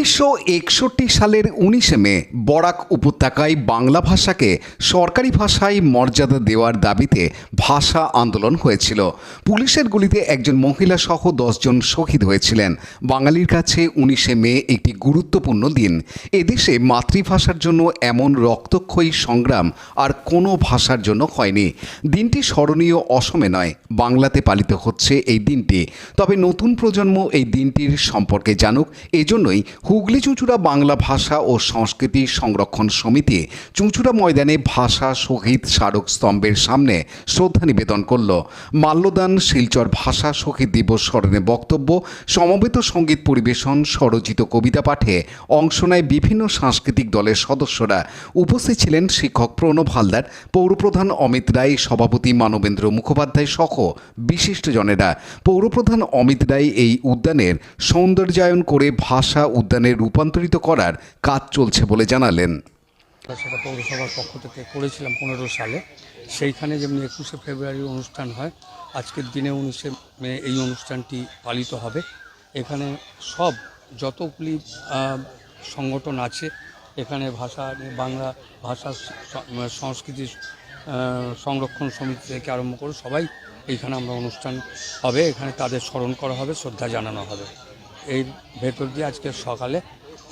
1961 সালের 19 মে বরাক উপত্যকায় বাংলা ভাষাকে সরকারি ভাষায় মর্যাদা দেওয়ার দাবিতে ভাষা আন্দোলন হয়েছিল। পুলিশের গুলিতে একজন মহিলা সহ 10 জন শহীদ হয়েছিলেন। বাঙালির কাছে 19 মে একটি গুরুত্বপূর্ণ দিন। এদেশে মাতৃভাষার জন্য এমন রক্তক্ষয়ী সংগ্রাম আর কোনো ভাষার জন্য হয়নি। দিনটি স্মরণীয় অসমে নয়, বাংলাতে পালিত হচ্ছে এই দিনটি। তবে নতুন প্রজন্ম এই দিনটির সম্পর্কে জানুক, এজন্যই হুগলি চুঁচুড়া বাংলা ভাষা ও সংস্কৃতি সংরক্ষণ সমিতি চুঁচুড়া ময়দানে ভাষা শহীদ স্মারক স্তম্ভের সামনে শ্রদ্ধা নিবেদন করল। মাল্যদান, শিলচর ভাষা শহীদ দিবস স্মরণে বক্তব্য, সমবেত সঙ্গীত পরিবেশন, স্বরচিত কবিতা পাঠে অংশ নেয় বিভিন্ন সাংস্কৃতিক দলের সদস্যরা। উপস্থিত ছিলেন শিক্ষক প্রণব হালদার, পৌরপ্রধান অমিত রায়, সভাপতি মানবেন্দ্র মুখোপাধ্যায় সহ বিশিষ্টজনেরা। পৌরপ্রধান অমিত রায় এই উদ্যানের সৌন্দর্যায়ন করে ভাষা উদ্যানে রূপান্তরিত করার কাজ চলছে বলে জানালেন। সেটা পৌরসভার পক্ষ থেকে করেছিলাম 15 সালে। সেইখানে যেমনি 21শে ফেব্রুয়ারি অনুষ্ঠান হয়, আজকের দিনে 19শে মে এই অনুষ্ঠানটি পালিত হবে। এখানে সব যতগুলি সংগঠন আছে, এখানে ভাষা বাংলা ভাষা সংস্কৃতি সংরক্ষণ সমিতি থেকে আরম্ভ করে সবাই এইখানে আমরা অনুষ্ঠান হবে, এখানে তাদের স্মরণ করা হবে, শ্রদ্ধা জানানো হবে। এর ভেতর দিয়ে আজকে সকালে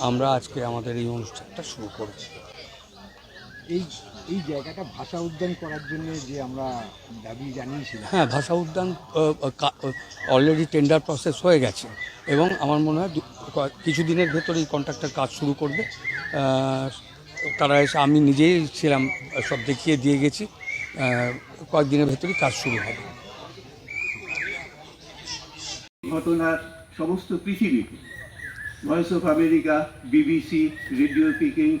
আমরা আমাদের এই অনুষ্ঠানটা শুরু করব। এই জায়গাটা ভাষা উদ্যান করার জন্য যে আমরা দাবি জানিয়েছিলাম, হ্যাঁ, ভাষা উদ্যান অলরেডি টেন্ডার প্রসেস হয়ে গেছে এবং আমার মনে হয় কিছুদিনের ভেতরেই কন্ট্রাক্টর কাজ শুরু করবে। তারা এসে, আমি নিজেই ছিলাম, সব দেখিয়ে দিয়ে গেছি। কয়েকদিনের ভেতরেই কাজ শুরু হবে। ঘটনার সমস্ত পৃথিবীতে voice of America, BBC, radio Peking,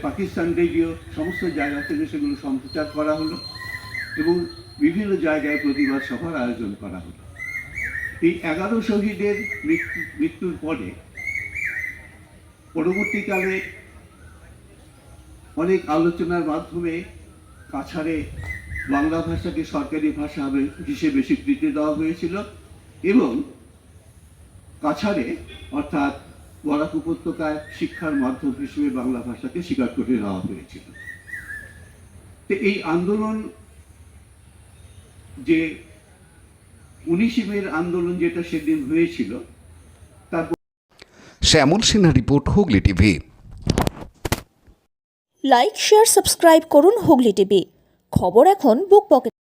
Pakistan radio, সমস্ত জায়গা থেকে সেগুলো সম্প্রচার করা হলো এবং বিভিন্ন জায়গায় প্রতিবাদ সভার আয়োজন করা হলো। এই 11 শহীদের মৃত্যুর পরে পরবর্তীকালে অনেক আলোচনার মাধ্যমে কাছাড়ে বাংলা ভাষাকে সরকারি ভাষা হিসেবে স্বীকৃতি দেওয়া হয়েছিল এবং কাছাড়ে অর্থাৎ বরাক উপত্যকায় শিক্ষার মাধ্যম হিসেবে বাংলা ভাষাকে স্বীকার করে নেওয়া হয়েছিল। তো এই আন্দোলন যে 19 মের আন্দোলন যেটা সেদিন হয়েছিল, তার Shyamal Sinha report, Hooghly TV. Like, share, subscribe করুন হুগলি টিভি। খবর এখন বুক পকেট।